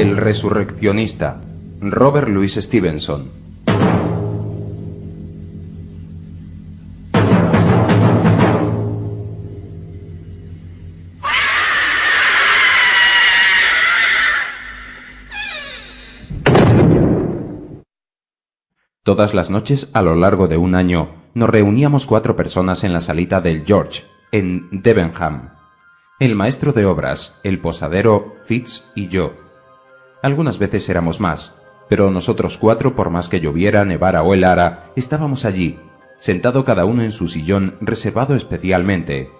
El resurreccionista, Robert Louis Stevenson. Todas las noches, a lo largo de un año, nos reuníamos 4 personas en la salita del George, en Debenham. El maestro de obras, el posadero, Fitz y yo. Algunas veces éramos más, pero nosotros 4, por más que lloviera, nevara o helara, estábamos allí, sentado cada uno en su sillón reservado especialmente.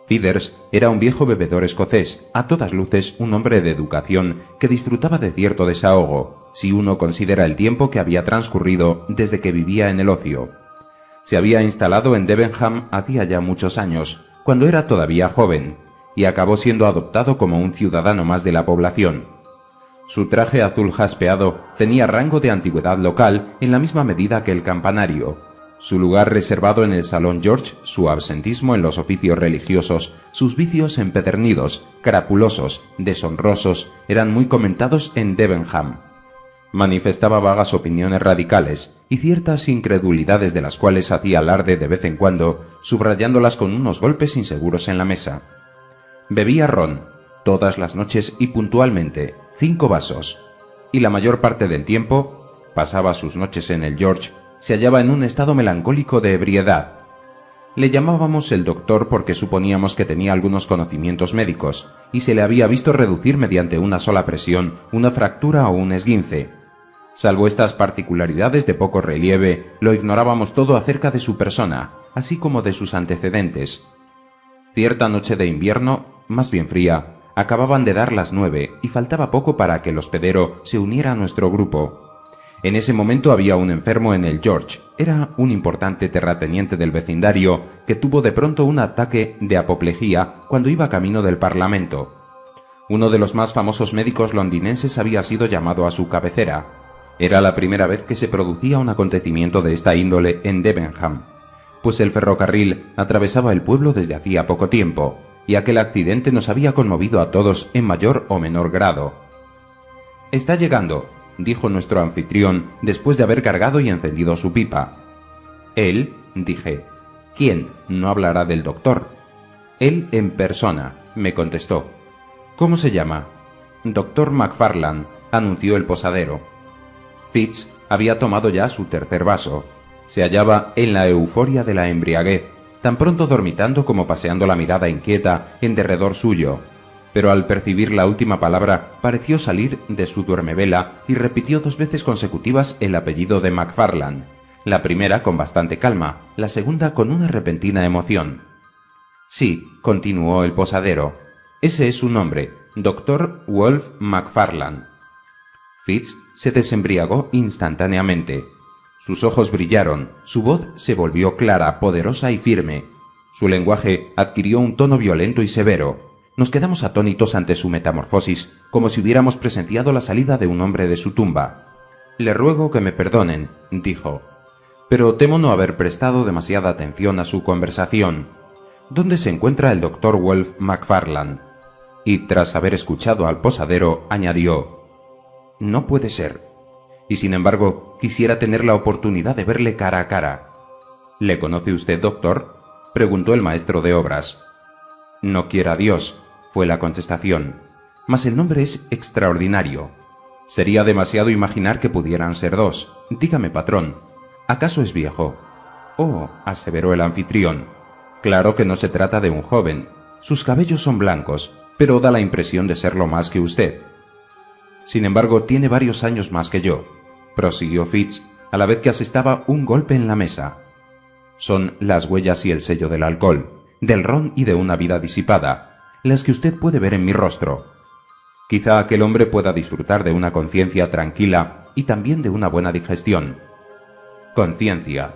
Feathers era un viejo bebedor escocés, a todas luces un hombre de educación que disfrutaba de cierto desahogo, si uno considera el tiempo que había transcurrido desde que vivía en el ocio. Se había instalado en Debenham hacía ya muchos años, cuando era todavía joven, y acabó siendo adoptado como un ciudadano más de la población. Su traje azul jaspeado tenía rango de antigüedad local en la misma medida que el campanario. Su lugar reservado en el Salón George, su absentismo en los oficios religiosos, sus vicios empedernidos, carapulosos, deshonrosos, eran muy comentados en Debenham. Manifestaba vagas opiniones radicales y ciertas incredulidades de las cuales hacía alarde de vez en cuando, subrayándolas con unos golpes inseguros en la mesa. Bebía ron, todas las noches y puntualmente, 5 vasos, y la mayor parte del tiempo, pasaba sus noches en el George, se hallaba en un estado melancólico de ebriedad. Le llamábamos el doctor porque suponíamos que tenía algunos conocimientos médicos, y se le había visto reducir mediante una sola presión una fractura o un esguince. Salvo estas particularidades de poco relieve, lo ignorábamos todo acerca de su persona, así como de sus antecedentes. Cierta noche de invierno, más bien fría, acababan de dar las 9 y faltaba poco para que el hospedero se uniera a nuestro grupo. En ese momento había un enfermo en el George. Era un importante terrateniente del vecindario que tuvo de pronto un ataque de apoplejía cuando iba camino del Parlamento. Uno de los más famosos médicos londinenses había sido llamado a su cabecera. Era la primera vez que se producía un acontecimiento de esta índole en Debenham, pues el ferrocarril atravesaba el pueblo desde hacía poco tiempo, y aquel accidente nos había conmovido a todos en mayor o menor grado. «Está llegando», dijo nuestro anfitrión después de haber cargado y encendido su pipa. «Él», dije. «¿Quién? No hablará del doctor». «Él en persona», me contestó. «¿Cómo se llama?» «Doctor McFarlane», anunció el posadero. Fitz había tomado ya su 3er vaso. Se hallaba en la euforia de la embriaguez, tan pronto dormitando como paseando la mirada inquieta en derredor suyo, pero al percibir la última palabra pareció salir de su duermevela y repitió 2 veces consecutivas el apellido de McFarlane, la primera con bastante calma, la segunda con una repentina emoción. «Sí», continuó el posadero, «ese es su nombre, Dr. Wolfe McFarlane». Fitz se desembriagó instantáneamente. Sus ojos brillaron, su voz se volvió clara, poderosa y firme. Su lenguaje adquirió un tono violento y severo. Nos quedamos atónitos ante su metamorfosis, como si hubiéramos presenciado la salida de un hombre de su tumba. «Le ruego que me perdonen», dijo, «pero temo no haber prestado demasiada atención a su conversación. ¿Dónde se encuentra el Dr. Wolfe McFarlane?» Y tras haber escuchado al posadero, añadió, «No puede ser. Y sin embargo, quisiera tener la oportunidad de verle cara a cara». «¿Le conoce usted, doctor?», preguntó el maestro de obras. «No quiera Dios», fue la contestación, «mas el nombre es extraordinario. Sería demasiado imaginar que pudieran ser 2. Dígame, patrón, ¿acaso es viejo?» «Oh», aseveró el anfitrión, «claro que no se trata de un joven. Sus cabellos son blancos, pero da la impresión de serlo más que usted. Sin embargo, tiene varios años más que yo», prosiguió Fitz, a la vez que asestaba un golpe en la mesa. «Son las huellas y el sello del alcohol, del ron y de una vida disipada, las que usted puede ver en mi rostro. Quizá aquel hombre pueda disfrutar de una conciencia tranquila y también de una buena digestión». «Conciencia.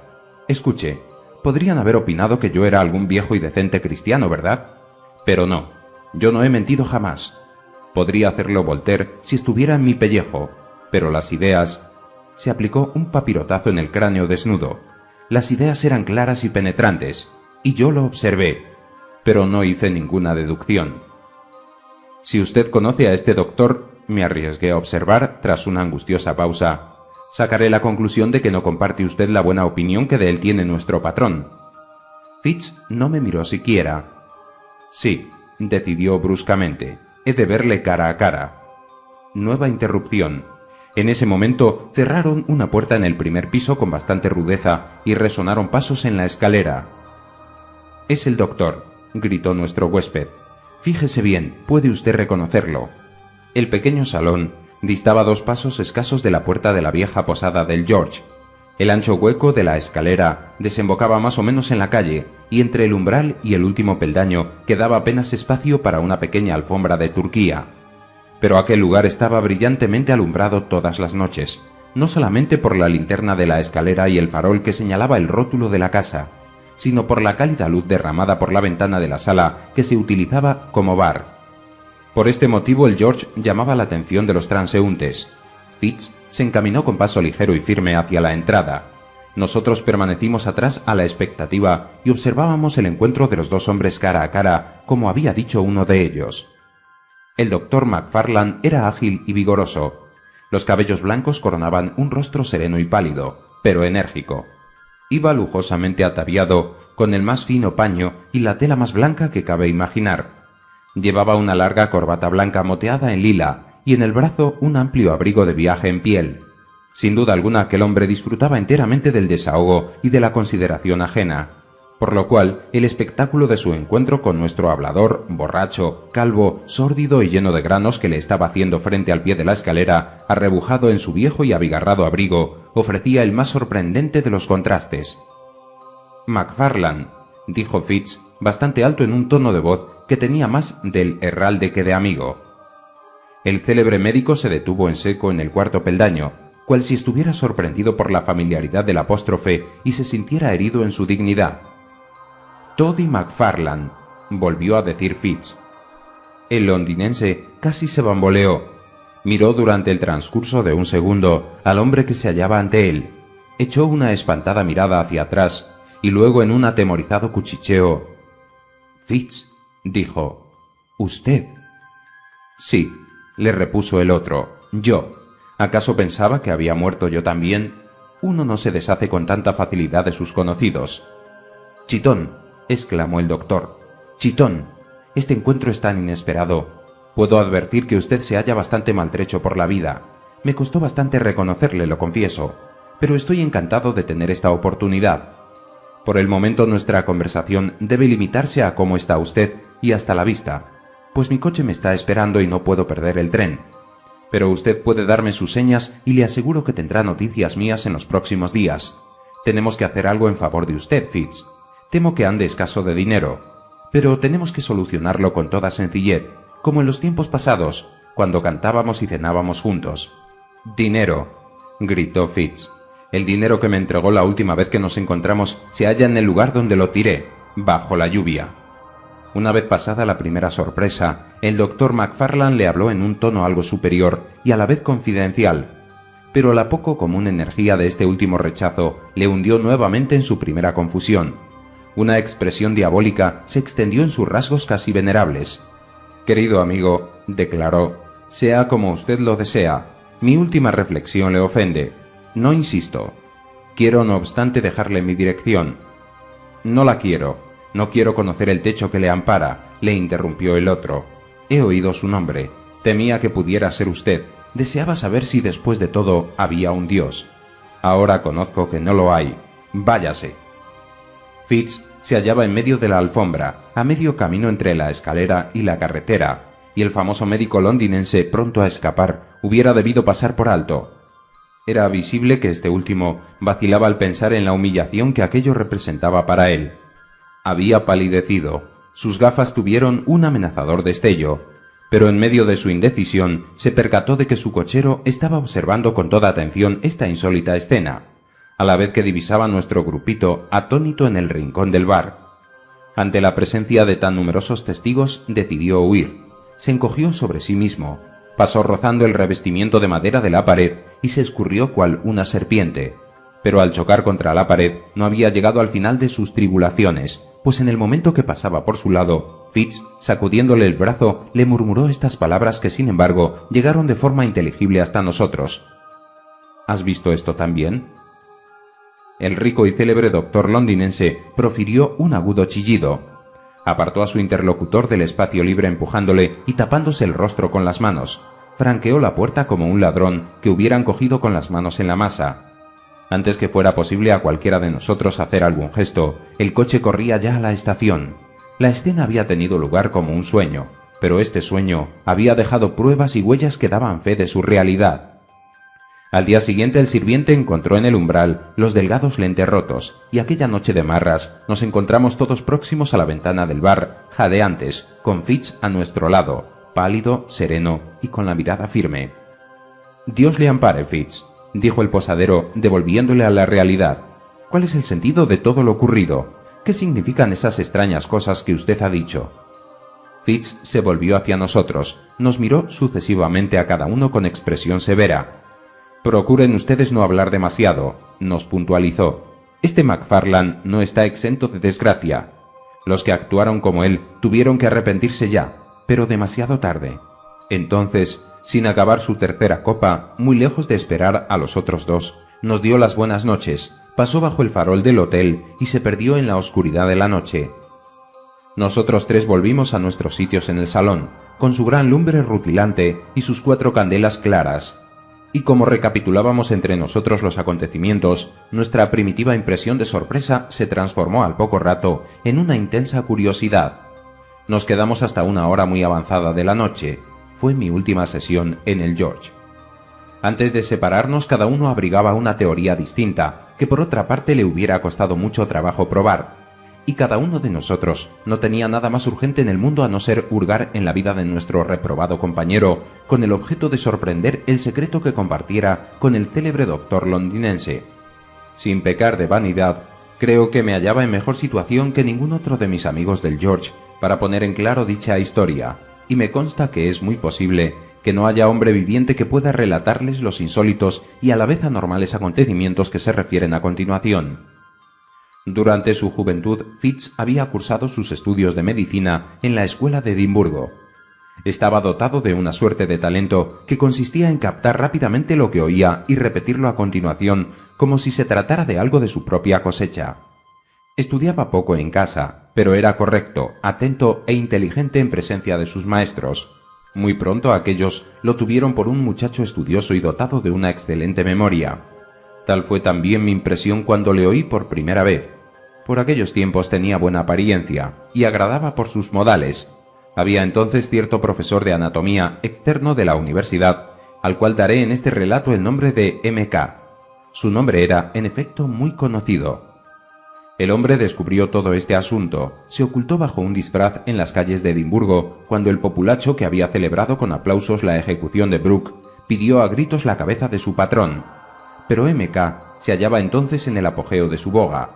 Escuche, podrían haber opinado que yo era algún viejo y decente cristiano, ¿verdad? Pero no, yo no he mentido jamás. Podría hacerlo Voltaire si estuviera en mi pellejo, pero las ideas... Se aplicó un papirotazo en el cráneo desnudo. Las ideas eran claras y penetrantes, y yo lo observé, pero no hice ninguna deducción. Si usted conoce a este doctor, me arriesgué a observar tras una angustiosa pausa. Sacaré la conclusión de que no comparte usted la buena opinión que de él tiene nuestro patrón. Fitz no me miró siquiera. Sí, decidió bruscamente. He de verle cara a cara. Nueva interrupción. En ese momento cerraron una puerta en el primer piso con bastante rudeza y resonaron pasos en la escalera. «Es el doctor», gritó nuestro huésped. «Fíjese bien, puede usted reconocerlo». El pequeño salón distaba 2 pasos escasos de la puerta de la vieja posada del George. El ancho hueco de la escalera desembocaba más o menos en la calle, y entre el umbral y el último peldaño quedaba apenas espacio para una pequeña alfombra de Turquía. Pero aquel lugar estaba brillantemente alumbrado todas las noches, no solamente por la linterna de la escalera y el farol que señalaba el rótulo de la casa, sino por la cálida luz derramada por la ventana de la sala que se utilizaba como bar. Por este motivo el George llamaba la atención de los transeúntes. Fitz se encaminó con paso ligero y firme hacia la entrada. Nosotros permanecimos atrás a la expectativa y observábamos el encuentro de los 2 hombres cara a cara, como había dicho uno de ellos. El doctor McFarlane era ágil y vigoroso. Los cabellos blancos coronaban un rostro sereno y pálido, pero enérgico. Iba lujosamente ataviado, con el más fino paño y la tela más blanca que cabe imaginar. Llevaba una larga corbata blanca moteada en lila y en el brazo un amplio abrigo de viaje en piel. Sin duda alguna aquel hombre disfrutaba enteramente del desahogo y de la consideración ajena, por lo cual el espectáculo de su encuentro con nuestro hablador, borracho, calvo, sórdido y lleno de granos que le estaba haciendo frente al pie de la escalera, arrebujado en su viejo y abigarrado abrigo, ofrecía el más sorprendente de los contrastes. «McFarlane», dijo Fitz, bastante alto en un tono de voz que tenía más del herralde que de amigo. El célebre médico se detuvo en seco en el cuarto peldaño, cual si estuviera sorprendido por la familiaridad del apóstrofe y se sintiera herido en su dignidad. «Toddy McFarlane», volvió a decir Fitz. El londinense casi se bamboleó. Miró durante el transcurso de un segundo al hombre que se hallaba ante él, echó una espantada mirada hacia atrás y luego en un atemorizado cuchicheo: «Fitz», dijo, «¿usted?» «Sí», le repuso el otro, «yo. ¿Acaso pensaba que había muerto yo también? Uno no se deshace con tanta facilidad de sus conocidos». «Chitón», exclamó el doctor, «Chitón, este encuentro es tan inesperado. Puedo advertir que usted se halla bastante maltrecho por la vida. Me costó bastante reconocerle, lo confieso, pero estoy encantado de tener esta oportunidad. Por el momento nuestra conversación debe limitarse a cómo está usted y hasta la vista, pues mi coche me está esperando y no puedo perder el tren. Pero usted puede darme sus señas y le aseguro que tendrá noticias mías en los próximos días. Tenemos que hacer algo en favor de usted, Fitz. Temo que ande escaso de dinero, pero tenemos que solucionarlo con toda sencillez, como en los tiempos pasados, cuando cantábamos y cenábamos juntos. «Dinero», gritó Fitz. «El dinero que me entregó la última vez que nos encontramos se halla en el lugar donde lo tiré, bajo la lluvia». Una vez pasada la primera sorpresa, el doctor McFarlane le habló en un tono algo superior y a la vez confidencial, pero la poco común energía de este último rechazo le hundió nuevamente en su primera confusión. Una expresión diabólica se extendió en sus rasgos casi venerables. «Querido amigo», declaró, «sea como usted lo desea, mi última reflexión le ofende. No insisto. Quiero no obstante dejarle mi dirección». «No la quiero. No quiero conocer el techo que le ampara», le interrumpió el otro. «He oído su nombre. Temía que pudiera ser usted. Deseaba saber si después de todo había un Dios. Ahora conozco que no lo hay. Váyase». Fitz se hallaba en medio de la alfombra, a medio camino entre la escalera y la carretera, y el famoso médico londinense, pronto a escapar, hubiera debido pasar por alto. Era visible que este último vacilaba al pensar en la humillación que aquello representaba para él. Había palidecido, sus gafas tuvieron un amenazador destello, pero en medio de su indecisión se percató de que su cochero estaba observando con toda atención esta insólita escena, a la vez que divisaba nuestro grupito atónito en el rincón del bar. Ante la presencia de tan numerosos testigos decidió huir. Se encogió sobre sí mismo, pasó rozando el revestimiento de madera de la pared y se escurrió cual una serpiente. pero al chocar contra la pared no había llegado al final de sus tribulaciones, pues en el momento que pasaba por su lado, Fitz, sacudiéndole el brazo, le murmuró estas palabras que sin embargo llegaron de forma inteligible hasta nosotros. ¿Has visto esto también? El rico y célebre doctor londinense profirió un agudo chillido. Apartó a su interlocutor del espacio libre empujándole y tapándose el rostro con las manos. Franqueó la puerta como un ladrón que hubieran cogido con las manos en la masa. Antes que fuera posible a cualquiera de nosotros hacer algún gesto, el coche corría ya a la estación. La escena había tenido lugar como un sueño, pero este sueño había dejado pruebas y huellas que daban fe de su realidad. Al día siguiente el sirviente encontró en el umbral los delgados lentes rotos, y aquella noche de marras nos encontramos todos próximos a la ventana del bar, jadeantes, con Fitz a nuestro lado, pálido, sereno y con la mirada firme. «Dios le ampare, Fitz», dijo el posadero, devolviéndole a la realidad. «¿Cuál es el sentido de todo lo ocurrido? ¿Qué significan esas extrañas cosas que usted ha dicho?» Fitz se volvió hacia nosotros, nos miró sucesivamente a cada uno con expresión severa. «Procuren ustedes no hablar demasiado», nos puntualizó. «Este McFarlane no está exento de desgracia. Los que actuaron como él tuvieron que arrepentirse ya, pero demasiado tarde». Entonces, sin acabar su tercera copa, muy lejos de esperar a los otros dos, nos dio las buenas noches, pasó bajo el farol del hotel y se perdió en la oscuridad de la noche. Nosotros tres volvimos a nuestros sitios en el salón, con su gran lumbre rutilante y sus 4 candelas claras. Y como recapitulábamos entre nosotros los acontecimientos, nuestra primitiva impresión de sorpresa se transformó al poco rato en una intensa curiosidad. Nos quedamos hasta una hora muy avanzada de la noche. Fue mi última sesión en el George. Antes de separarnos, cada uno abrigaba una teoría distinta, que por otra parte le hubiera costado mucho trabajo probar. Y cada uno de nosotros no tenía nada más urgente en el mundo a no ser hurgar en la vida de nuestro reprobado compañero, con el objeto de sorprender el secreto que compartiera con el célebre doctor londinense. Sin pecar de vanidad, creo que me hallaba en mejor situación que ningún otro de mis amigos del George para poner en claro dicha historia, y me consta que es muy posible que no haya hombre viviente que pueda relatarles los insólitos y a la vez anormales acontecimientos que se refieren a continuación. Durante su juventud, Fitz había cursado sus estudios de medicina en la escuela de Edimburgo. Estaba dotado de una suerte de talento que consistía en captar rápidamente lo que oía y repetirlo a continuación como si se tratara de algo de su propia cosecha. Estudiaba poco en casa, pero era correcto, atento e inteligente en presencia de sus maestros. Muy pronto aquellos lo tuvieron por un muchacho estudioso y dotado de una excelente memoria. Tal fue también mi impresión cuando le oí por primera vez. Por aquellos tiempos tenía buena apariencia y agradaba por sus modales. Había entonces cierto profesor de anatomía externo de la universidad, al cual daré en este relato el nombre de M.K. Su nombre era, en efecto, muy conocido. El hombre descubrió todo este asunto, se ocultó bajo un disfraz en las calles de Edimburgo, cuando el populacho que había celebrado con aplausos la ejecución de Brooke pidió a gritos la cabeza de su patrón. Pero M.K. se hallaba entonces en el apogeo de su boga.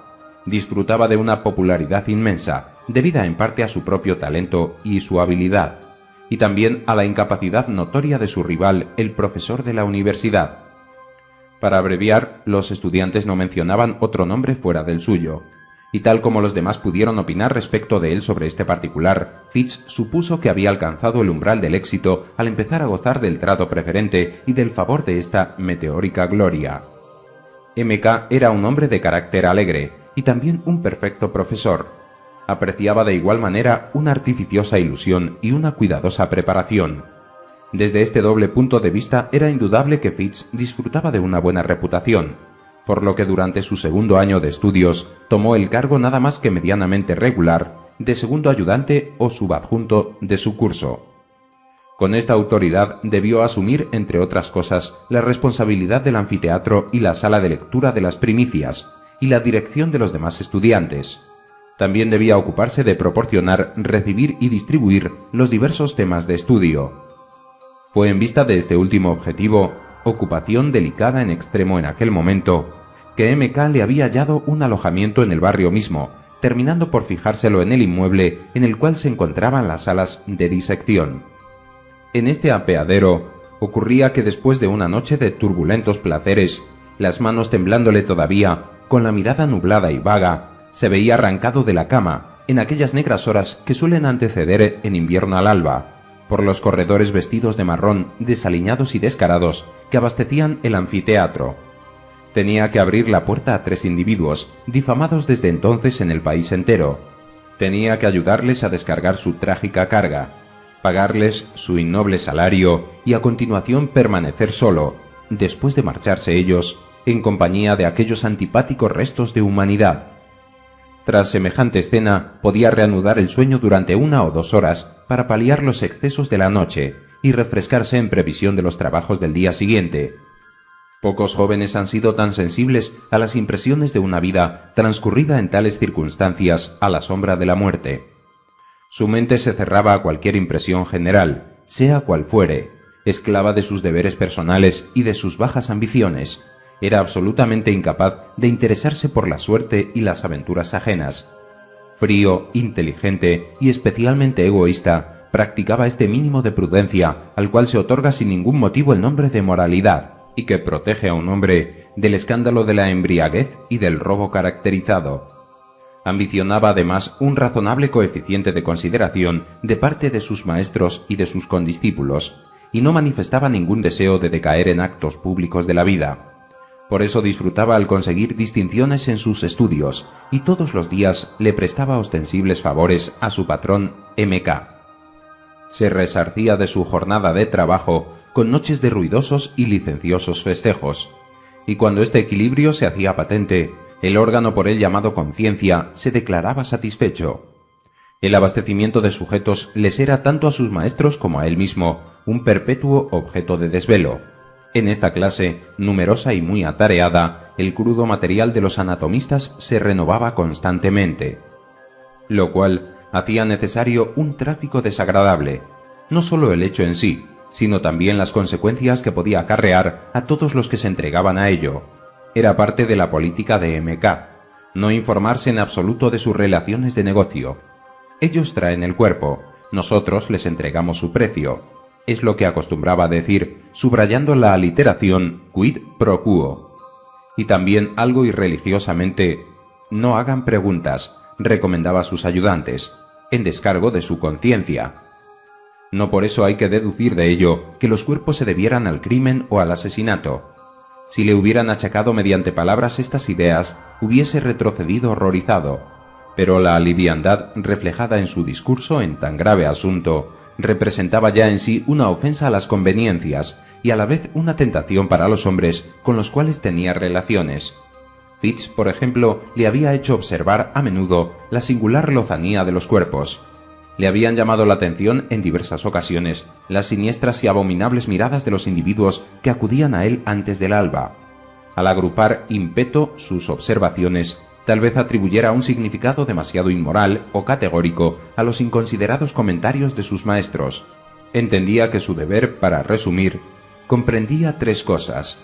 Disfrutaba de una popularidad inmensa, debida en parte a su propio talento y su habilidad, y también a la incapacidad notoria de su rival, el profesor de la universidad. Para abreviar, los estudiantes no mencionaban otro nombre fuera del suyo, y tal como los demás pudieron opinar respecto de él sobre este particular, Fitz supuso que había alcanzado el umbral del éxito al empezar a gozar del trato preferente y del favor de esta meteórica gloria. M.K. era un hombre de carácter alegre y también un perfecto profesor. Apreciaba de igual manera una artificiosa ilusión y una cuidadosa preparación. Desde este doble punto de vista era indudable que Fitz disfrutaba de una buena reputación, por lo que durante su segundo año de estudios tomó el cargo nada más que medianamente regular de segundo ayudante o subadjunto de su curso. Con esta autoridad debió asumir, entre otras cosas, la responsabilidad del anfiteatro y la sala de lectura de las primicias, y la dirección de los demás estudiantes. También debía ocuparse de proporcionar, recibir y distribuir los diversos temas de estudio. Fue en vista de este último objetivo, ocupación delicada en extremo en aquel momento, que M.K. le había hallado un alojamiento en el barrio mismo, terminando por fijárselo en el inmueble en el cual se encontraban las salas de disección. En este apeadero ocurría que después de una noche de turbulentos placeres, las manos temblándole todavía, con la mirada nublada y vaga, se veía arrancado de la cama, en aquellas negras horas que suelen anteceder en invierno al alba, por los corredores vestidos de marrón, desaliñados y descarados, que abastecían el anfiteatro. Tenía que abrir la puerta a 3 individuos, difamados desde entonces en el país entero. Tenía que ayudarles a descargar su trágica carga, pagarles su innoble salario y a continuación permanecer solo, después de marcharse ellos, en compañía de aquellos antipáticos restos de humanidad. Tras semejante escena, podía reanudar el sueño durante 1 o 2 horas para paliar los excesos de la noche y refrescarse en previsión de los trabajos del día siguiente. Pocos jóvenes han sido tan sensibles a las impresiones de una vida transcurrida en tales circunstancias a la sombra de la muerte. Su mente se cerraba a cualquier impresión general, sea cual fuere, esclava de sus deberes personales y de sus bajas ambiciones. Era absolutamente incapaz de interesarse por la suerte y las aventuras ajenas. Frío, inteligente y especialmente egoísta, practicaba este mínimo de prudencia al cual se otorga sin ningún motivo el nombre de moralidad y que protege a un hombre del escándalo de la embriaguez y del robo caracterizado. Ambicionaba además un razonable coeficiente de consideración de parte de sus maestros y de sus condiscípulos, y no manifestaba ningún deseo de decaer en actos públicos de la vida. Por eso disfrutaba al conseguir distinciones en sus estudios, y todos los días le prestaba ostensibles favores a su patrón M.K. Se resarcía de su jornada de trabajo con noches de ruidosos y licenciosos festejos, y cuando este equilibrio se hacía patente, el órgano por él llamado conciencia se declaraba satisfecho. El abastecimiento de sujetos les era tanto a sus maestros como a él mismo un perpetuo objeto de desvelo. En esta clase, numerosa y muy atareada, el crudo material de los anatomistas se renovaba constantemente, lo cual hacía necesario un tráfico desagradable, no sólo el hecho en sí, sino también las consecuencias que podía acarrear a todos los que se entregaban a ello. Era parte de la política de M.K., no informarse en absoluto de sus relaciones de negocio. Ellos traen el cuerpo, nosotros les entregamos su precio. Es lo que acostumbraba decir, subrayando la aliteración quid pro quo. Y también algo irreligiosamente, no hagan preguntas, recomendaba a sus ayudantes, en descargo de su conciencia. No por eso hay que deducir de ello que los cuerpos se debieran al crimen o al asesinato. Si le hubieran achacado mediante palabras estas ideas, hubiese retrocedido horrorizado, pero la liviandad reflejada en su discurso en tan grave asunto representaba ya en sí una ofensa a las conveniencias y a la vez una tentación para los hombres con los cuales tenía relaciones. Fitz, por ejemplo, le había hecho observar a menudo la singular lozanía de los cuerpos. Le habían llamado la atención en diversas ocasiones las siniestras y abominables miradas de los individuos que acudían a él antes del alba. Al agrupar impeto sus observaciones, tal vez atribuyera un significado demasiado inmoral o categórico a los inconsiderados comentarios de sus maestros. Entendía que su deber, para resumir, comprendía 3 cosas: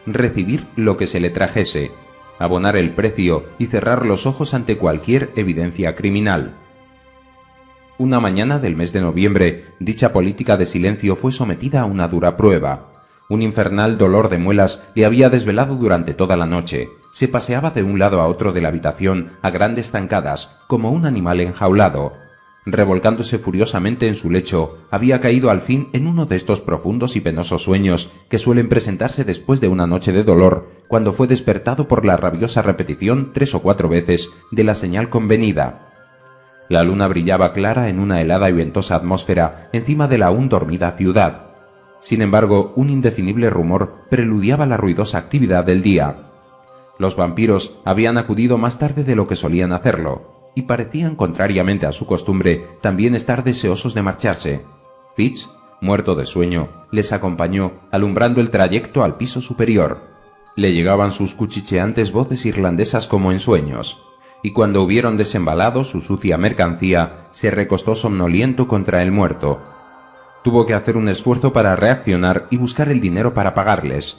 recibir lo que se le trajese, abonar el precio y cerrar los ojos ante cualquier evidencia criminal. Una mañana del mes de noviembre, dicha política de silencio fue sometida a una dura prueba. Un infernal dolor de muelas le había desvelado durante toda la noche. Se paseaba de un lado a otro de la habitación a grandes zancadas, como un animal enjaulado. Revolcándose furiosamente en su lecho, había caído al fin en uno de estos profundos y penosos sueños que suelen presentarse después de una noche de dolor, cuando fue despertado por la rabiosa repetición 3 o 4 veces de la señal convenida. La luna brillaba clara en una helada y ventosa atmósfera encima de la aún dormida ciudad. Sin embargo, un indefinible rumor preludiaba la ruidosa actividad del día. Los vampiros habían acudido más tarde de lo que solían hacerlo, y parecían, contrariamente a su costumbre, también estar deseosos de marcharse. Fitz, muerto de sueño, les acompañó, alumbrando el trayecto al piso superior. Le llegaban sus cuchicheantes voces irlandesas como en sueños, y cuando hubieron desembalado su sucia mercancía, se recostó somnoliento contra el muerto. Tuvo que hacer un esfuerzo para reaccionar y buscar el dinero para pagarles.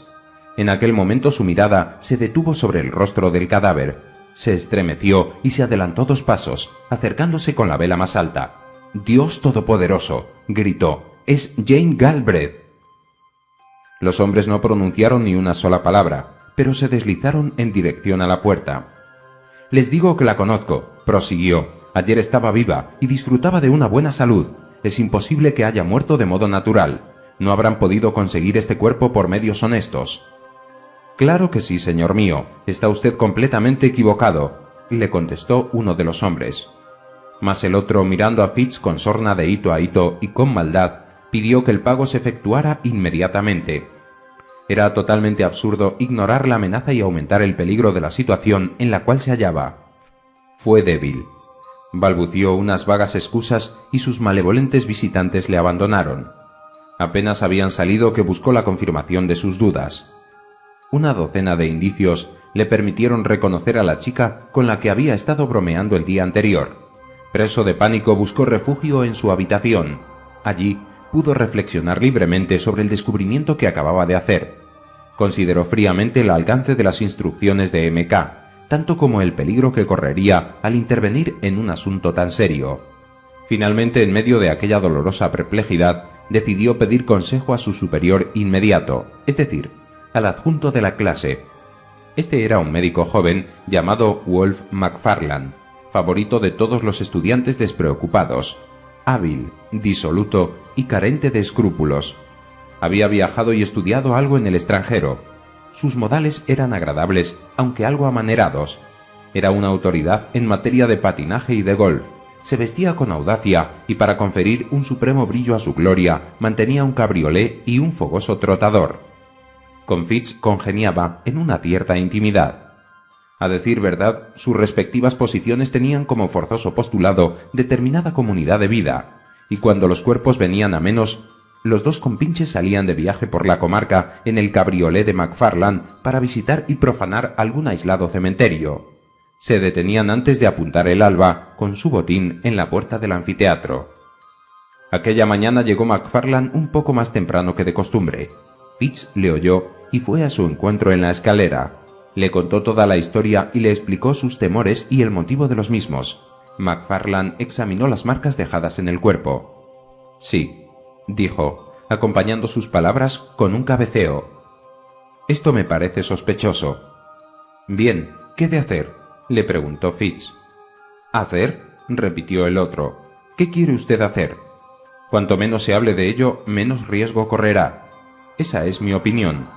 En aquel momento su mirada se detuvo sobre el rostro del cadáver. Se estremeció y se adelantó 2 pasos, acercándose con la vela más alta. «¡Dios Todopoderoso!», gritó. «¡Es Jane Galbraith!». Los hombres no pronunciaron ni una sola palabra, pero se deslizaron en dirección a la puerta. «Les digo que la conozco», prosiguió. «Ayer estaba viva y disfrutaba de una buena salud. Es imposible que haya muerto de modo natural. No habrán podido conseguir este cuerpo por medios honestos». «Claro que sí, señor mío. Está usted completamente equivocado», le contestó uno de los hombres. Mas el otro, mirando a Fitz con sorna de hito a hito y con maldad, pidió que el pago se efectuara inmediatamente. Era totalmente absurdo ignorar la amenaza y aumentar el peligro de la situación en la cual se hallaba. Fue débil. Balbució unas vagas excusas y sus malevolentes visitantes le abandonaron. Apenas habían salido que buscó la confirmación de sus dudas. Una docena de indicios le permitieron reconocer a la chica con la que había estado bromeando el día anterior. Preso de pánico, buscó refugio en su habitación. Allí pudo reflexionar libremente sobre el descubrimiento que acababa de hacer. Consideró fríamente el alcance de las instrucciones de MK, tanto como el peligro que correría al intervenir en un asunto tan serio. Finalmente, en medio de aquella dolorosa perplejidad, decidió pedir consejo a su superior inmediato, es decir, al adjunto de la clase. Este era un médico joven llamado Wolf McFarland, favorito de todos los estudiantes despreocupados, hábil, disoluto y carente de escrúpulos. Había viajado y estudiado algo en el extranjero. Sus modales eran agradables, aunque algo amanerados. Era una autoridad en materia de patinaje y de golf. Se vestía con audacia y, para conferir un supremo brillo a su gloria, mantenía un cabriolé y un fogoso trotador. Con Fitz congeniaba en una cierta intimidad. A decir verdad, sus respectivas posiciones tenían como forzoso postulado determinada comunidad de vida, y cuando los cuerpos venían a menos, los dos compinches salían de viaje por la comarca en el cabriolé de McFarland para visitar y profanar algún aislado cementerio. Se detenían antes de apuntar el alba, con su botín, en la puerta del anfiteatro. Aquella mañana llegó McFarland un poco más temprano que de costumbre. Fitz le oyó y fue a su encuentro en la escalera. Le contó toda la historia y le explicó sus temores y el motivo de los mismos. McFarland examinó las marcas dejadas en el cuerpo. «Sí», dijo, acompañando sus palabras con un cabeceo. «Esto me parece sospechoso». «Bien, ¿qué de hacer?», le preguntó Fitz. «¿Hacer?», repitió el otro. «¿Qué quiere usted hacer? Cuanto menos se hable de ello, menos riesgo correrá. Esa es mi opinión».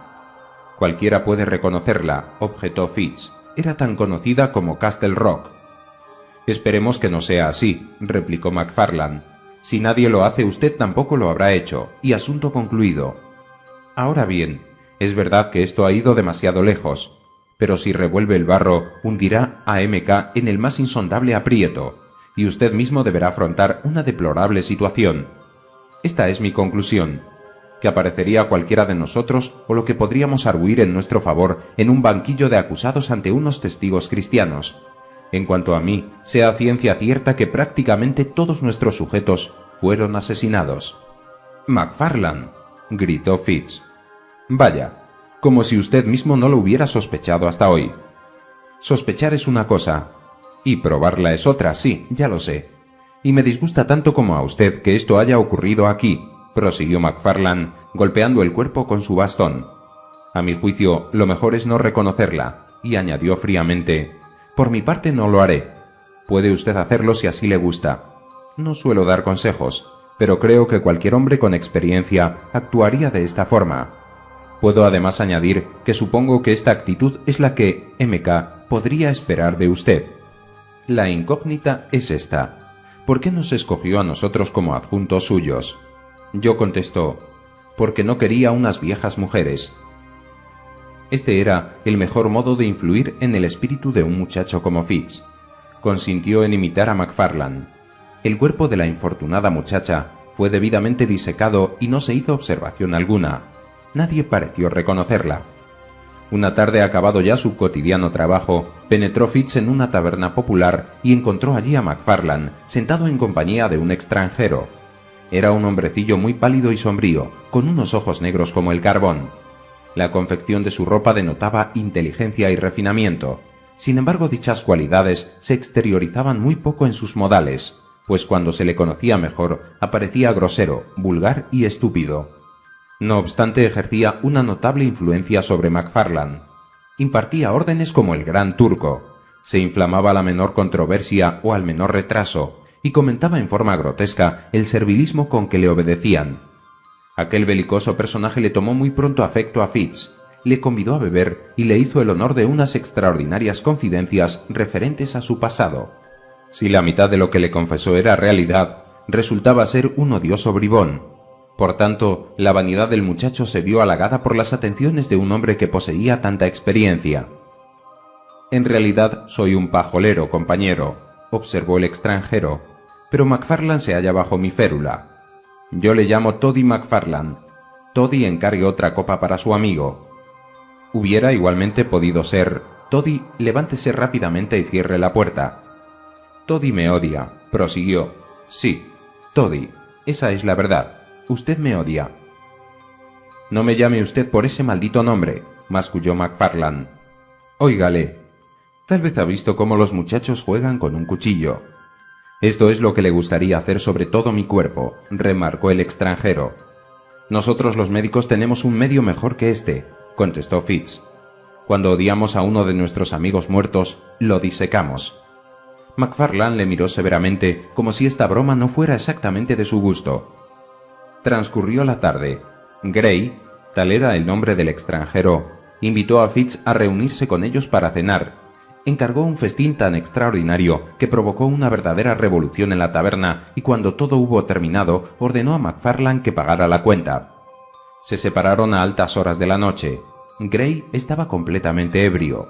«Cualquiera puede reconocerla», objetó Fitz. «Era tan conocida como Castle Rock». «Esperemos que no sea así», replicó McFarland. «Si nadie lo hace, usted tampoco lo habrá hecho, y asunto concluido. Ahora bien, es verdad que esto ha ido demasiado lejos, pero si revuelve el barro, hundirá a MK en el más insondable aprieto, y usted mismo deberá afrontar una deplorable situación. Esta es mi conclusión, que aparecería cualquiera de nosotros o lo que podríamos arguir en nuestro favor en un banquillo de acusados ante unos testigos cristianos. En cuanto a mí, sea ciencia cierta que prácticamente todos nuestros sujetos fueron asesinados». «McFarland», gritó Fitz. «Vaya, como si usted mismo no lo hubiera sospechado hasta hoy». «Sospechar es una cosa, y probarla es otra, sí, ya lo sé. Y me disgusta tanto como a usted que esto haya ocurrido aquí», prosiguió McFarland, golpeando el cuerpo con su bastón. «A mi juicio, lo mejor es no reconocerla», y añadió fríamente: «Por mi parte no lo haré. Puede usted hacerlo si así le gusta. No suelo dar consejos, pero creo que cualquier hombre con experiencia actuaría de esta forma. Puedo además añadir que supongo que esta actitud es la que MK podría esperar de usted. La incógnita es esta: ¿por qué nos escogió a nosotros como adjuntos suyos? Yo contestó: porque no quería unas viejas mujeres». Este era el mejor modo de influir en el espíritu de un muchacho como Fitz. Consintió en imitar a McFarland. El cuerpo de la infortunada muchacha fue debidamente disecado y no se hizo observación alguna. Nadie pareció reconocerla. Una tarde, acabado ya su cotidiano trabajo, penetró Fitz en una taberna popular y encontró allí a McFarland, sentado en compañía de un extranjero. Era un hombrecillo muy pálido y sombrío, con unos ojos negros como el carbón. La confección de su ropa denotaba inteligencia y refinamiento. Sin embargo, dichas cualidades se exteriorizaban muy poco en sus modales, pues cuando se le conocía mejor aparecía grosero, vulgar y estúpido. No obstante, ejercía una notable influencia sobre McFarland. Impartía órdenes como el gran turco. Se inflamaba a la menor controversia o al menor retraso, y comentaba en forma grotesca el servilismo con que le obedecían. Aquel belicoso personaje le tomó muy pronto afecto a Fitz, le convidó a beber y le hizo el honor de unas extraordinarias confidencias referentes a su pasado. Si la mitad de lo que le confesó era realidad, resultaba ser un odioso bribón. Por tanto, la vanidad del muchacho se vio halagada por las atenciones de un hombre que poseía tanta experiencia. En realidad soy un pajolero, compañero, observó el extranjero, pero MacFarlane se halla bajo mi férula. Yo le llamo Toddy MacFarlane. Toddy encargue otra copa para su amigo. Hubiera igualmente podido ser: Toddy, levántese rápidamente y cierre la puerta. Toddy me odia, prosiguió. Sí, Toddy, esa es la verdad. Usted me odia. No me llame usted por ese maldito nombre, masculló MacFarlane. Óigale, tal vez ha visto cómo los muchachos juegan con un cuchillo. Esto es lo que le gustaría hacer sobre todo mi cuerpo, remarcó el extranjero. Nosotros los médicos tenemos un medio mejor que este, contestó Fitz. Cuando odiamos a uno de nuestros amigos muertos, lo disecamos. MacFarlane le miró severamente, como si esta broma no fuera exactamente de su gusto. Transcurrió la tarde. Gray, tal era el nombre del extranjero, invitó a Fitz a reunirse con ellos para cenar. Encargó un festín tan extraordinario que provocó una verdadera revolución en la taberna, y cuando todo hubo terminado, ordenó a MacFarlane que pagara la cuenta. Se separaron a altas horas de la noche. Gray estaba completamente ebrio.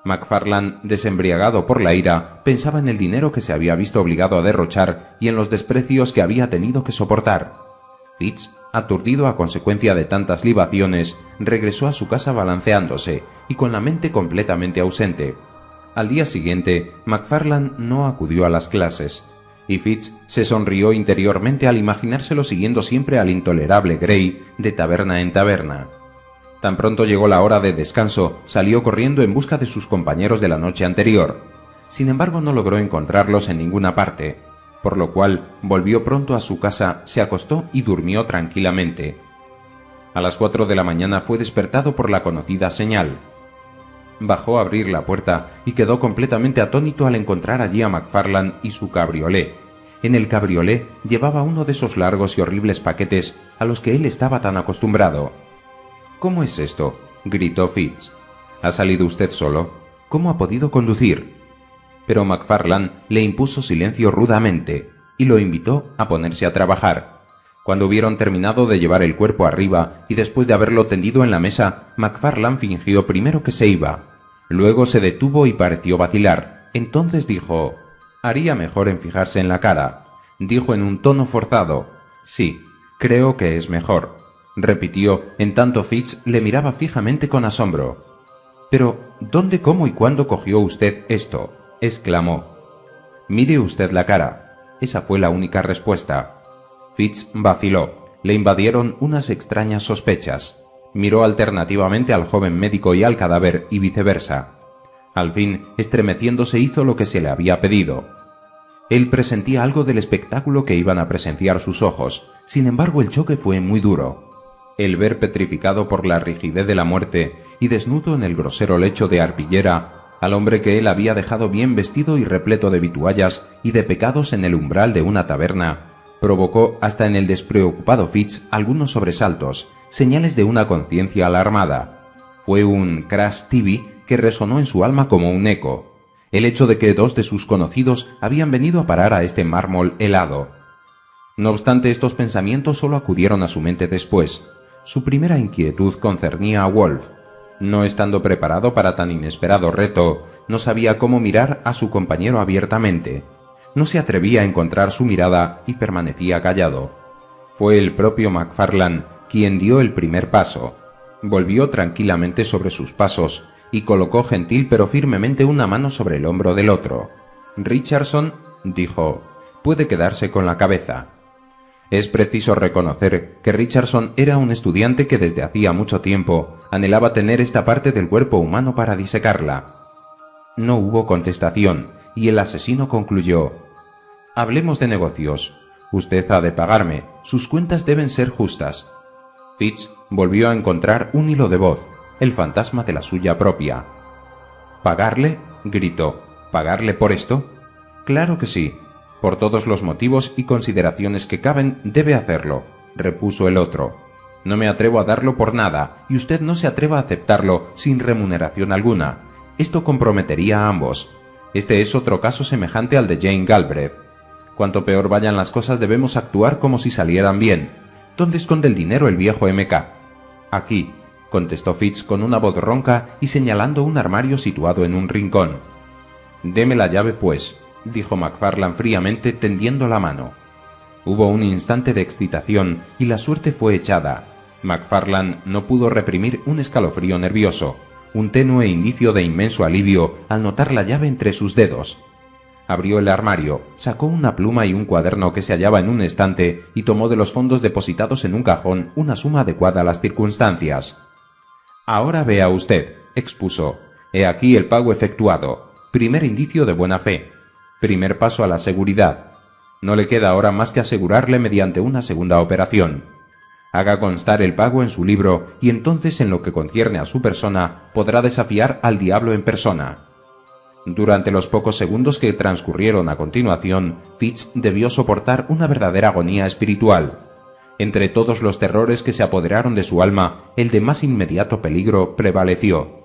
MacFarlane, desembriagado por la ira, pensaba en el dinero que se había visto obligado a derrochar y en los desprecios que había tenido que soportar. Fitz, aturdido a consecuencia de tantas libaciones, regresó a su casa balanceándose y con la mente completamente ausente. Al día siguiente, MacFarlane no acudió a las clases, y Fitz se sonrió interiormente al imaginárselo siguiendo siempre al intolerable Gray de taberna en taberna. Tan pronto llegó la hora de descanso, salió corriendo en busca de sus compañeros de la noche anterior. Sin embargo, no logró encontrarlos en ninguna parte, por lo cual volvió pronto a su casa, se acostó y durmió tranquilamente. A las 4 de la mañana fue despertado por la conocida señal. Bajó a abrir la puerta y quedó completamente atónito al encontrar allí a MacFarlane y su cabriolé. En el cabriolé llevaba uno de esos largos y horribles paquetes a los que él estaba tan acostumbrado. ¿Cómo es esto?, gritó Fitz. ¿Ha salido usted solo? ¿Cómo ha podido conducir? Pero MacFarlane le impuso silencio rudamente y lo invitó a ponerse a trabajar. Cuando hubieron terminado de llevar el cuerpo arriba y después de haberlo tendido en la mesa, MacFarlane fingió primero que se iba. Luego se detuvo y pareció vacilar. Entonces dijo: «Haría mejor en fijarse en la cara», dijo en un tono forzado. «Sí, creo que es mejor», repitió, en tanto Fitz le miraba fijamente con asombro. «Pero, ¿dónde, cómo y cuándo cogió usted esto?», exclamó. «Mire usted la cara». Esa fue la única respuesta. Fitz vaciló. Le invadieron unas extrañas sospechas. Miró alternativamente al joven médico y al cadáver y viceversa. Al fin, estremeciéndose, hizo lo que se le había pedido. Él presentía algo del espectáculo que iban a presenciar sus ojos. Sin embargo, el choque fue muy duro. El ver petrificado por la rigidez de la muerte y desnudo en el grosero lecho de arpillera al hombre que él había dejado bien vestido y repleto de vituallas y de pecados en el umbral de una taberna, provocó hasta en el despreocupado Fitz algunos sobresaltos, señales de una conciencia alarmada. Fue un crash tibi que resonó en su alma como un eco, el hecho de que dos de sus conocidos habían venido a parar a este mármol helado. No obstante, estos pensamientos solo acudieron a su mente después. Su primera inquietud concernía a Wolf. No estando preparado para tan inesperado reto, no sabía cómo mirar a su compañero abiertamente. No se atrevía a encontrar su mirada y permanecía callado. Fue el propio MacFarlane quien dio el primer paso. Volvió tranquilamente sobre sus pasos y colocó gentil pero firmemente una mano sobre el hombro del otro. «Richardson», dijo, «puede quedarse con la cabeza». Es preciso reconocer que Richardson era un estudiante que desde hacía mucho tiempo anhelaba tener esta parte del cuerpo humano para disecarla. No hubo contestación, y el asesino concluyó: «Hablemos de negocios. Usted ha de pagarme. Sus cuentas deben ser justas». Fitz volvió a encontrar un hilo de voz. el fantasma de la suya propia. ¿Pagarle?, gritó. ¿Pagarle por esto? Claro que sí. Por todos los motivos y consideraciones que caben, debe hacerlo, repuso el otro. No me atrevo a darlo por nada, y usted no se atreva a aceptarlo sin remuneración alguna. Esto comprometería a ambos. Este es otro caso semejante al de Jane Galbraith. Cuanto peor vayan las cosas, debemos actuar como si salieran bien. ¿Dónde esconde el dinero el viejo M.K.? Aquí, contestó Fitz con una voz ronca y señalando un armario situado en un rincón. Deme la llave, pues, dijo McFarlane fríamente, tendiendo la mano. Hubo un instante de excitación y la suerte fue echada. McFarlane no pudo reprimir un escalofrío nervioso, un tenue indicio de inmenso alivio al notar la llave entre sus dedos. Abrió el armario, sacó una pluma y un cuaderno que se hallaba en un estante y tomó de los fondos depositados en un cajón una suma adecuada a las circunstancias. Ahora vea usted, expuso. He aquí el pago efectuado. Primer indicio de buena fe. Primer paso a la seguridad. No le queda ahora más que asegurarle mediante una segunda operación. Haga constar el pago en su libro y entonces en lo que concierne a su persona podrá desafiar al diablo en persona. Durante los pocos segundos que transcurrieron a continuación, Fitz debió soportar una verdadera agonía espiritual. Entre todos los terrores que se apoderaron de su alma, el de más inmediato peligro prevaleció.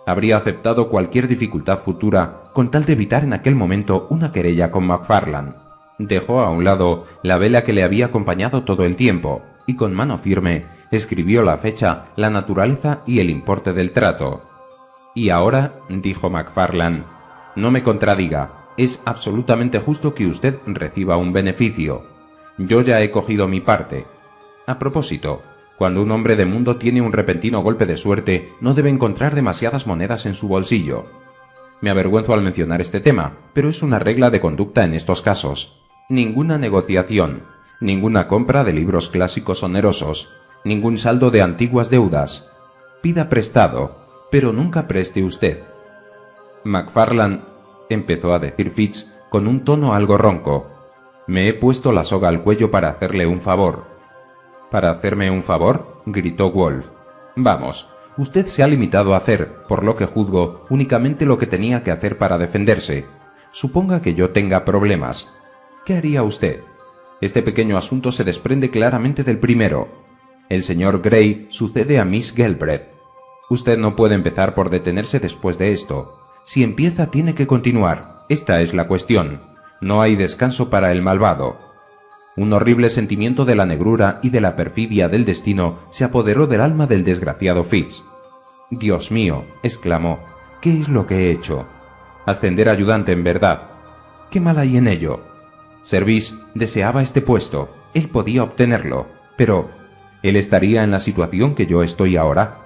Habría aceptado cualquier dificultad futura con tal de evitar en aquel momento una querella con McFarlane. Dejó a un lado la vela que le había acompañado todo el tiempo y con mano firme escribió la fecha, la naturaleza y el importe del trato. Y ahora, dijo McFarlane, no me contradiga, es absolutamente justo que usted reciba un beneficio. Yo ya he cogido mi parte. A propósito, cuando un hombre de mundo tiene un repentino golpe de suerte, no debe encontrar demasiadas monedas en su bolsillo. Me avergüenzo al mencionar este tema, pero es una regla de conducta en estos casos. Ninguna negociación, ninguna compra de libros clásicos onerosos, ningún saldo de antiguas deudas. Pida prestado, pero nunca preste usted. McFarlane, empezó a decir Fitz con un tono algo ronco. Me he puesto la soga al cuello para hacerle un favor. ¿Para hacerme un favor?, gritó Wolf. Vamos, usted se ha limitado a hacer, por lo que juzgo, únicamente lo que tenía que hacer para defenderse. Suponga que yo tenga problemas. ¿Qué haría usted? Este pequeño asunto se desprende claramente del primero. El señor Gray sucede a Miss Galbraith. Usted no puede empezar por detenerse después de esto. Si empieza, tiene que continuar. Esta es la cuestión. No hay descanso para el malvado. Un horrible sentimiento de la negrura y de la perfidia del destino se apoderó del alma del desgraciado Fitz. «Dios mío», exclamó, «¿qué es lo que he hecho? Ascender ayudante, en verdad. ¿Qué mal hay en ello? Service deseaba este puesto, él podía obtenerlo, pero ¿él estaría en la situación que yo estoy ahora?»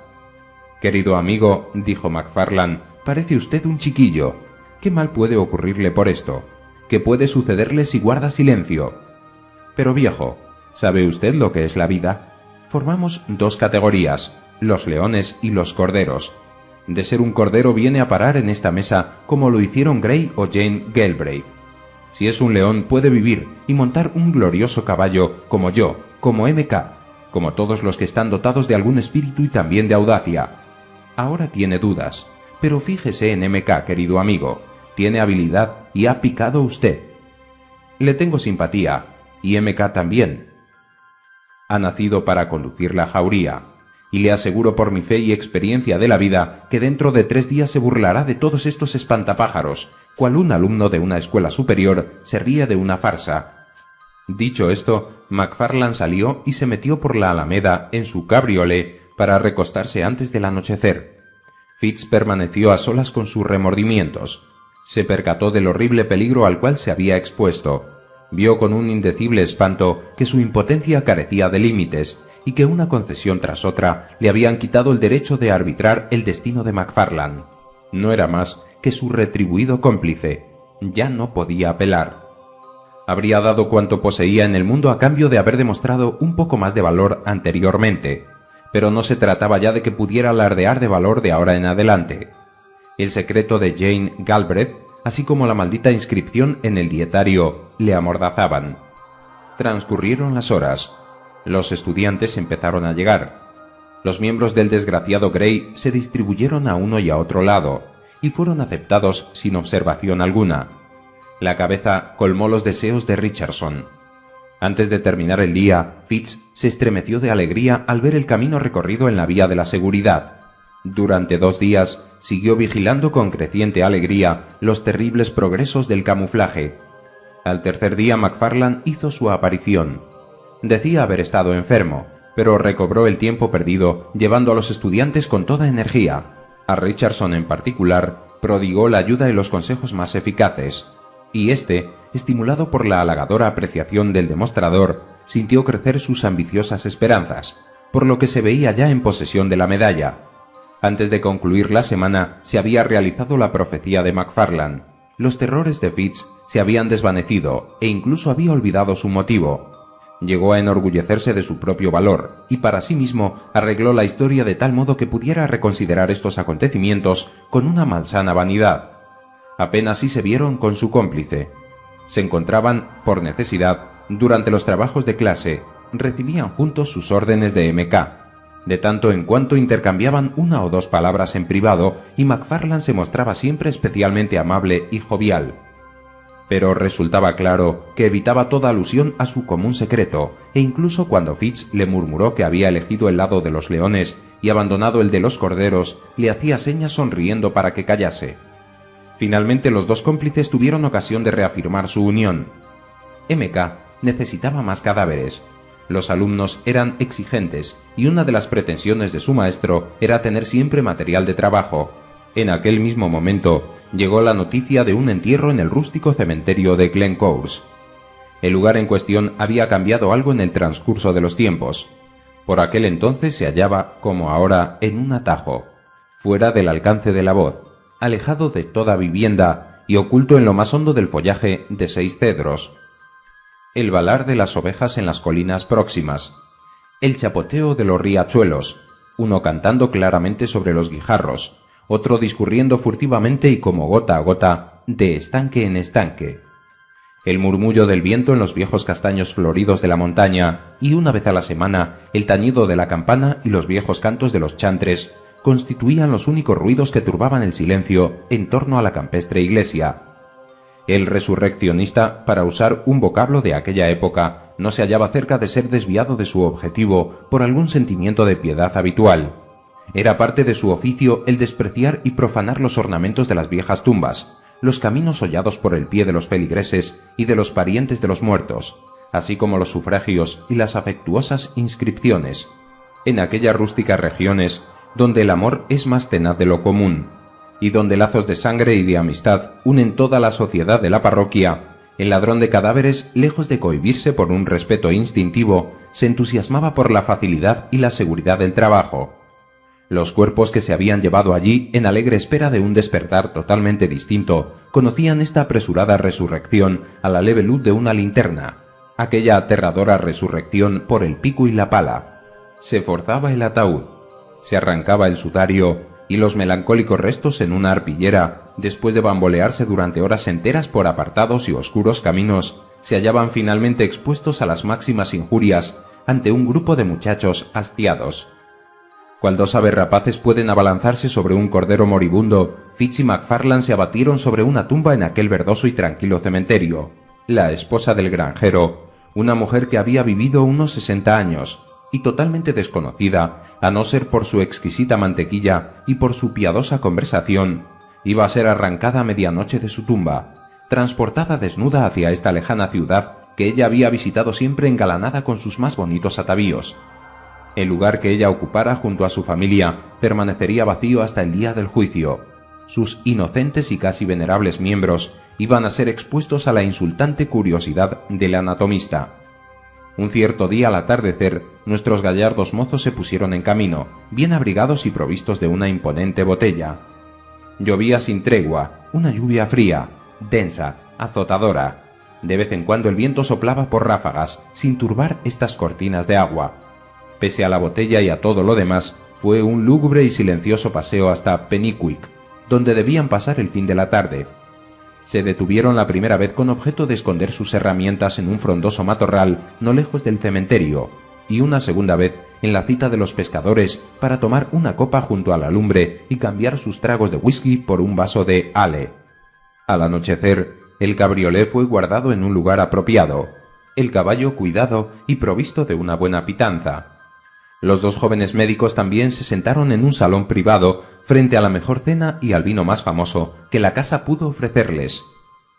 «Querido amigo», dijo McFarlane, «parece usted un chiquillo. ¿Qué mal puede ocurrirle por esto? ¿Qué puede sucederle si guarda silencio? Pero viejo, ¿sabe usted lo que es la vida? Formamos dos categorías, los leones y los corderos. De ser un cordero viene a parar en esta mesa como lo hicieron Gray o Jane Galbraith. Si es un león puede vivir y montar un glorioso caballo como yo, como M.K., como todos los que están dotados de algún espíritu y también de audacia. Ahora tiene dudas, pero fíjese en M.K., querido amigo, tiene habilidad y ha picado usted. Le tengo simpatía, y M.K. también. Ha nacido para conducir la jauría, y le aseguro por mi fe y experiencia de la vida que dentro de 3 días se burlará de todos estos espantapájaros, cual un alumno de una escuela superior se ríe de una farsa. Dicho esto, McFarlane salió y se metió por la alameda en su cabriolé para recostarse antes del anochecer. Fitz permaneció a solas con sus remordimientos. Se percató del horrible peligro al cual se había expuesto. Vio con un indecible espanto que su impotencia carecía de límites y que una concesión tras otra le habían quitado el derecho de arbitrar el destino de McFarlane. No era más que su retribuido cómplice. Ya no podía apelar. Habría dado cuanto poseía en el mundo a cambio de haber demostrado un poco más de valor anteriormente, pero no se trataba ya de que pudiera alardear de valor de ahora en adelante. El secreto de Jane Galbraith, así como la maldita inscripción en el dietario, le amordazaban. Transcurrieron las horas. Los estudiantes empezaron a llegar. Los miembros del desgraciado Grey se distribuyeron a uno y a otro lado, y fueron aceptados sin observación alguna. La cabeza colmó los deseos de Richardson. Antes de terminar el día, Fitz se estremeció de alegría al ver el camino recorrido en la vía de la seguridad. Durante 2 días siguió vigilando con creciente alegría los terribles progresos del camuflaje. Al tercer día McFarlane hizo su aparición. Decía haber estado enfermo, pero recobró el tiempo perdido llevando a los estudiantes con toda energía. A Richardson en particular prodigó la ayuda y los consejos más eficaces, y éste, estimulado por la halagadora apreciación del demostrador, sintió crecer sus ambiciosas esperanzas, por lo que se veía ya en posesión de la medalla. Antes de concluir la semana se había realizado la profecía de McFarlane. Los terrores de Fitz se habían desvanecido e incluso había olvidado su motivo. Llegó a enorgullecerse de su propio valor y para sí mismo arregló la historia de tal modo que pudiera reconsiderar estos acontecimientos con una malsana vanidad. Apenas si se vieron con su cómplice. Se encontraban, por necesidad, durante los trabajos de clase, recibían juntos sus órdenes de M.K. De tanto en cuanto intercambiaban 1 o 2 palabras en privado y McFarlane se mostraba siempre especialmente amable y jovial. Pero resultaba claro que evitaba toda alusión a su común secreto, e incluso cuando Fitz le murmuró que había elegido el lado de los leones y abandonado el de los corderos, le hacía señas sonriendo para que callase. Finalmente los 2 cómplices tuvieron ocasión de reafirmar su unión. M.K. necesitaba más cadáveres. Los alumnos eran exigentes y una de las pretensiones de su maestro era tener siempre material de trabajo. En aquel mismo momento llegó la noticia de un entierro en el rústico cementerio de Glencorse. El lugar en cuestión había cambiado algo en el transcurso de los tiempos. Por aquel entonces se hallaba, como ahora, en un atajo, fuera del alcance de la voz, alejado de toda vivienda y oculto en lo más hondo del follaje de 6 cedros. El balar de las ovejas en las colinas próximas, el chapoteo de los riachuelos, uno cantando claramente sobre los guijarros, otro discurriendo furtivamente y como gota a gota, de estanque en estanque. El murmullo del viento en los viejos castaños floridos de la montaña, y una vez a la semana, el tañido de la campana y los viejos cantos de los chantres, constituían los únicos ruidos que turbaban el silencio en torno a la campestre iglesia. El resurreccionista, para usar un vocablo de aquella época, no se hallaba cerca de ser desviado de su objetivo por algún sentimiento de piedad habitual. Era parte de su oficio el despreciar y profanar los ornamentos de las viejas tumbas, los caminos hollados por el pie de los feligreses y de los parientes de los muertos, así como los sufragios y las afectuosas inscripciones, en aquellas rústicas regiones donde el amor es más tenaz de lo común, y donde lazos de sangre y de amistad unen toda la sociedad de la parroquia. El ladrón de cadáveres, lejos de cohibirse por un respeto instintivo, se entusiasmaba por la facilidad y la seguridad del trabajo. Los cuerpos que se habían llevado allí en alegre espera de un despertar totalmente distinto, conocían esta apresurada resurrección a la leve luz de una linterna, aquella aterradora resurrección por el pico y la pala. Se forzaba el ataúd, se arrancaba el sudario y los melancólicos restos en una arpillera, después de bambolearse durante horas enteras por apartados y oscuros caminos, se hallaban finalmente expuestos a las máximas injurias ante un grupo de muchachos hastiados. Cual 2 aves rapaces pueden abalanzarse sobre un cordero moribundo, Fitz y McFarlane se abatieron sobre una tumba en aquel verdoso y tranquilo cementerio. La esposa del granjero, una mujer que había vivido unos 60 años, y totalmente desconocida, a no ser por su exquisita mantequilla y por su piadosa conversación, iba a ser arrancada a medianoche de su tumba, transportada desnuda hacia esta lejana ciudad que ella había visitado siempre engalanada con sus más bonitos atavíos. El lugar que ella ocupara junto a su familia permanecería vacío hasta el día del juicio. Sus inocentes y casi venerables miembros iban a ser expuestos a la insultante curiosidad del anatomista. Un cierto día al atardecer, nuestros gallardos mozos se pusieron en camino, bien abrigados y provistos de una imponente botella. Llovía sin tregua, una lluvia fría, densa, azotadora. De vez en cuando el viento soplaba por ráfagas, sin turbar estas cortinas de agua. Pese a la botella y a todo lo demás, fue un lúgubre y silencioso paseo hasta Penicuik, donde debían pasar el fin de la tarde. Se detuvieron la primera vez con objeto de esconder sus herramientas en un frondoso matorral no lejos del cementerio. y una segunda vez en la cita de los pescadores para tomar una copa junto a la lumbre y cambiar sus tragos de whisky por un vaso de ale. Al anochecer, el cabriolé fue guardado en un lugar apropiado, el caballo cuidado y provisto de una buena pitanza. Los dos jóvenes médicos también se sentaron en un salón privado frente a la mejor cena y al vino más famoso que la casa pudo ofrecerles.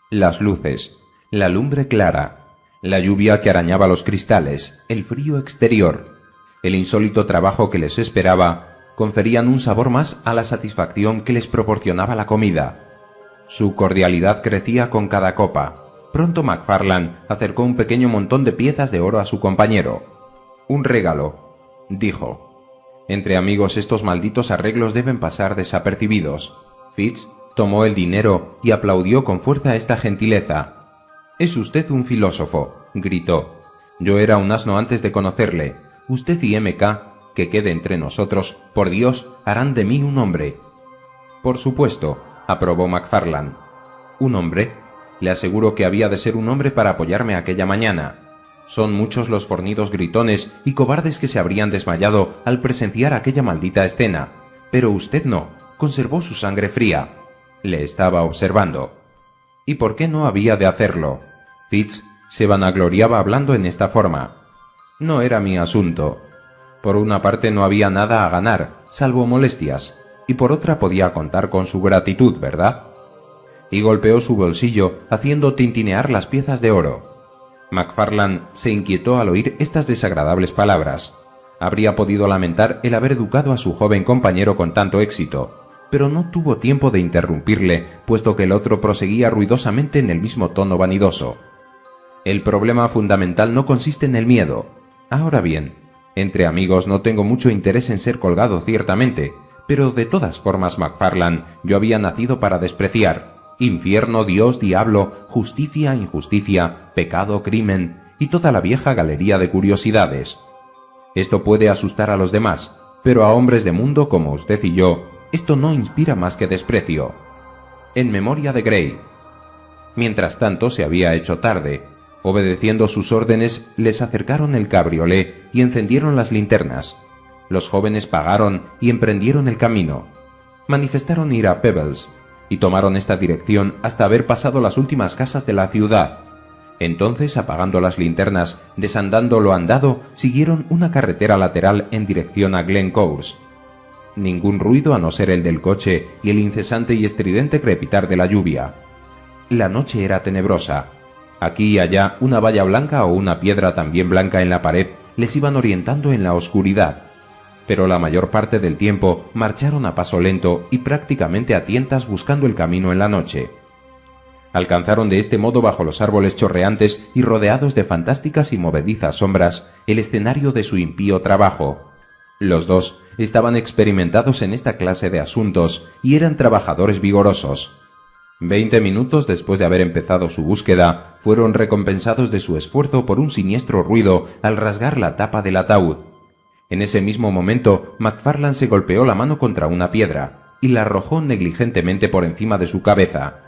Las luces, la lumbre clara, la lluvia que arañaba los cristales, el frío exterior, el insólito trabajo que les esperaba, conferían un sabor más a la satisfacción que les proporcionaba la comida. Su cordialidad crecía con cada copa. Pronto MacFarlane acercó un pequeño montón de piezas de oro a su compañero. «Un regalo», dijo. «Entre amigos estos malditos arreglos deben pasar desapercibidos». Fitz tomó el dinero y aplaudió con fuerza esta gentileza. «Es usted un filósofo», gritó. «Yo era un asno antes de conocerle. Usted y M.K., que quede entre nosotros, por Dios, harán de mí un hombre». «Por supuesto», aprobó MacFarlane. «¿Un hombre? Le aseguro que había de ser un hombre para apoyarme aquella mañana. Son muchos los fornidos gritones y cobardes que se habrían desmayado al presenciar aquella maldita escena, pero usted no, conservó su sangre fría». Le estaba observando. ¿Y por qué no había de hacerlo? Fitz se vanagloriaba hablando en esta forma. No era mi asunto. Por una parte no había nada a ganar, salvo molestias, y por otra podía contar con su gratitud, ¿verdad? Y golpeó su bolsillo, haciendo tintinear las piezas de oro. MacFarlane se inquietó al oír estas desagradables palabras. Habría podido lamentar el haber educado a su joven compañero con tanto éxito, pero no tuvo tiempo de interrumpirle, puesto que el otro proseguía ruidosamente en el mismo tono vanidoso. El problema fundamental no consiste en el miedo. Ahora bien, entre amigos no tengo mucho interés en ser colgado ciertamente, pero de todas formas, MacFarlane, yo había nacido para despreciar. Infierno, Dios, diablo, justicia, injusticia, pecado, crimen, y toda la vieja galería de curiosidades. Esto puede asustar a los demás, pero a hombres de mundo como usted y yo, esto no inspira más que desprecio. En memoria de Grey. Mientras tanto se había hecho tarde. Obedeciendo sus órdenes, les acercaron el cabriolé y encendieron las linternas. Los jóvenes pagaron y emprendieron el camino. Manifestaron ir a Peebles, y tomaron esta dirección hasta haber pasado las últimas casas de la ciudad. Entonces, apagando las linternas, desandando lo andado, siguieron una carretera lateral en dirección a Glencorse. Ningún ruido a no ser el del coche y el incesante y estridente crepitar de la lluvia. La noche era tenebrosa. Aquí y allá una valla blanca o una piedra también blanca en la pared les iban orientando en la oscuridad, pero la mayor parte del tiempo marcharon a paso lento y prácticamente a tientas buscando el camino en la noche. Alcanzaron de este modo, bajo los árboles chorreantes y rodeados de fantásticas y movedizas sombras, el escenario de su impío trabajo. Los dos estaban experimentados en esta clase de asuntos y eran trabajadores vigorosos. 20 minutos después de haber empezado su búsqueda, fueron recompensados de su esfuerzo por un siniestro ruido al rasgar la tapa del ataúd. En ese mismo momento, MacFarlane se golpeó la mano contra una piedra y la arrojó negligentemente por encima de su cabeza.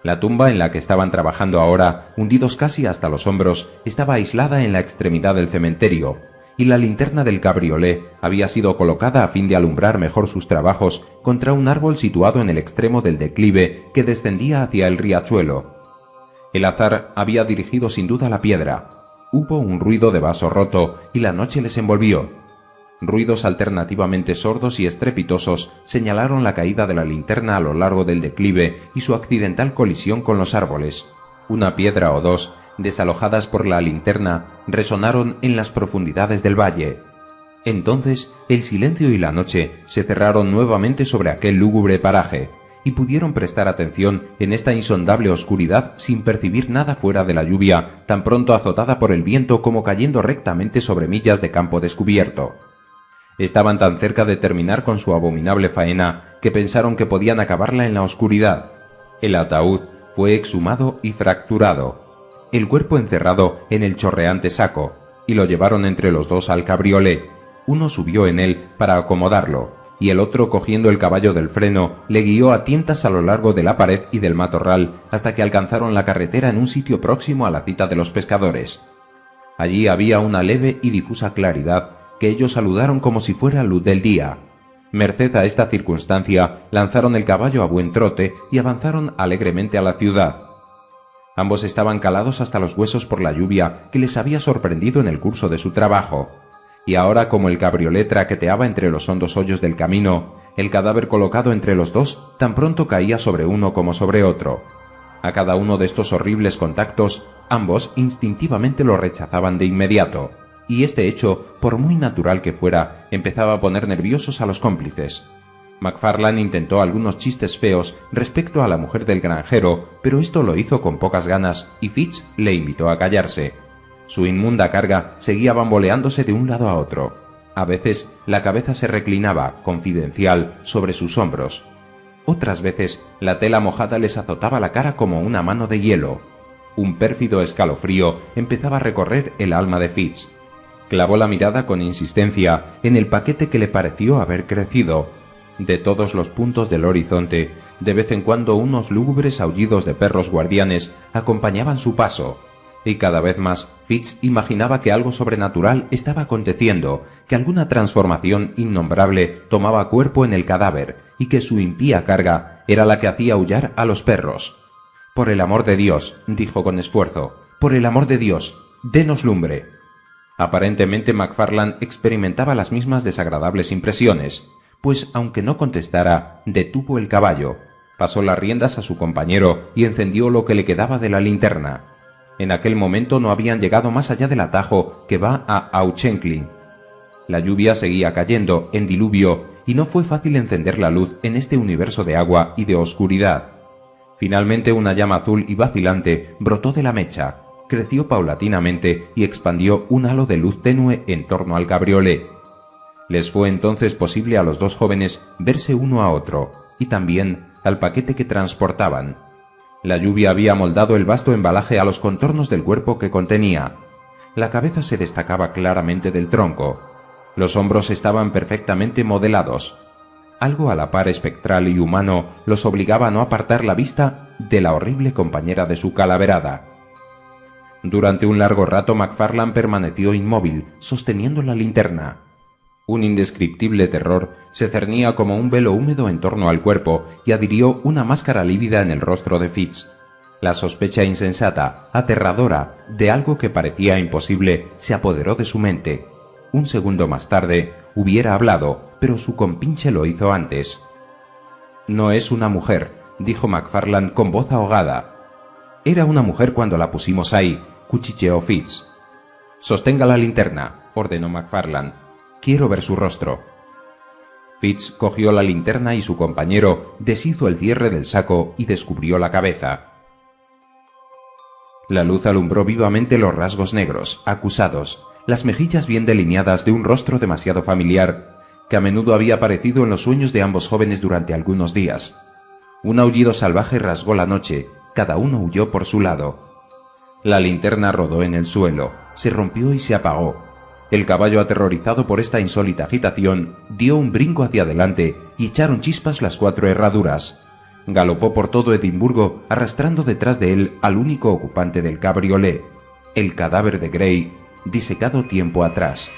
La tumba en la que estaban trabajando ahora, hundidos casi hasta los hombros, estaba aislada en la extremidad del cementerio, y la linterna del cabriolé había sido colocada a fin de alumbrar mejor sus trabajos contra un árbol situado en el extremo del declive que descendía hacia el riachuelo. El azar había dirigido sin duda la piedra. Hubo un ruido de vaso roto y la noche les envolvió. Ruidos alternativamente sordos y estrepitosos señalaron la caída de la linterna a lo largo del declive y su accidental colisión con los árboles. Una piedra o dos, desalojadas por la linterna, resonaron en las profundidades del valle. Entonces el silencio y la noche se cerraron nuevamente sobre aquel lúgubre paraje, y pudieron prestar atención en esta insondable oscuridad sin percibir nada fuera de la lluvia, tan pronto azotada por el viento como cayendo rectamente sobre millas de campo descubierto. Estaban tan cerca de terminar con su abominable faena que pensaron que podían acabarla en la oscuridad. El ataúd fue exhumado y fracturado, el cuerpo encerrado en el chorreante saco, y lo llevaron entre los dos al cabriolé. Uno subió en él para acomodarlo, y el otro, cogiendo el caballo del freno, le guió a tientas a lo largo de la pared y del matorral hasta que alcanzaron la carretera en un sitio próximo a la cita de los pescadores. Allí había una leve y difusa claridad que ellos saludaron como si fuera luz del día. Merced a esta circunstancia, lanzaron el caballo a buen trote y avanzaron alegremente a la ciudad. Ambos estaban calados hasta los huesos por la lluvia que les había sorprendido en el curso de su trabajo, y ahora, como el cabriolé traqueteaba entre los hondos hoyos del camino, el cadáver colocado entre los dos tan pronto caía sobre uno como sobre otro. A cada uno de estos horribles contactos, ambos instintivamente lo rechazaban de inmediato, y este hecho, por muy natural que fuera, empezaba a poner nerviosos a los cómplices. McFarlane intentó algunos chistes feos respecto a la mujer del granjero, pero esto lo hizo con pocas ganas y Fitz le invitó a callarse. Su inmunda carga seguía bamboleándose de un lado a otro. A veces la cabeza se reclinaba, confidencial, sobre sus hombros. Otras veces la tela mojada les azotaba la cara como una mano de hielo. Un pérfido escalofrío empezaba a recorrer el alma de Fitz. Clavó la mirada con insistencia en el paquete que le pareció haber crecido. De todos los puntos del horizonte, de vez en cuando unos lúgubres aullidos de perros guardianes acompañaban su paso, y cada vez más Fitz imaginaba que algo sobrenatural estaba aconteciendo, que alguna transformación innombrable tomaba cuerpo en el cadáver, y que su impía carga era la que hacía aullar a los perros. «Por el amor de Dios», dijo con esfuerzo, «por el amor de Dios, denos lumbre». Aparentemente McFarlane experimentaba las mismas desagradables impresiones, pues aunque no contestara, detuvo el caballo, pasó las riendas a su compañero y encendió lo que le quedaba de la linterna. En aquel momento no habían llegado más allá del atajo que va a Auchenklin. La lluvia seguía cayendo en diluvio y no fue fácil encender la luz en este universo de agua y de oscuridad. Finalmente una llama azul y vacilante brotó de la mecha, creció paulatinamente y expandió un halo de luz tenue en torno al cabriolé. Les fue entonces posible a los dos jóvenes verse uno a otro, y también al paquete que transportaban. La lluvia había moldado el vasto embalaje a los contornos del cuerpo que contenía. La cabeza se destacaba claramente del tronco. Los hombros estaban perfectamente modelados. Algo a la par espectral y humano los obligaba a no apartar la vista de la horrible compañera de su calaverada. Durante un largo rato McFarlane permaneció inmóvil, sosteniendo la linterna. Un indescriptible terror se cernía como un velo húmedo en torno al cuerpo y adhirió una máscara lívida en el rostro de Fitz. La sospecha insensata, aterradora, de algo que parecía imposible, se apoderó de su mente. Un segundo más tarde hubiera hablado, pero su compinche lo hizo antes. «No es una mujer», dijo McFarlane con voz ahogada. «Era una mujer cuando la pusimos ahí», cuchicheó Fitz. «Sostenga la linterna», ordenó McFarlane. «Quiero ver su rostro». Fitz cogió la linterna y su compañero deshizo el cierre del saco y descubrió la cabeza. La luz alumbró vivamente los rasgos negros, acusados, las mejillas bien delineadas de un rostro demasiado familiar, que a menudo había aparecido en los sueños de ambos jóvenes durante algunos días. Un aullido salvaje rasgó la noche, cada uno huyó por su lado. La linterna rodó en el suelo, se rompió y se apagó. El caballo, aterrorizado por esta insólita agitación, dio un brinco hacia adelante y echaron chispas las 4 herraduras. Galopó por todo Edimburgo, arrastrando detrás de él al único ocupante del cabriolé, el cadáver de Grey, disecado tiempo atrás.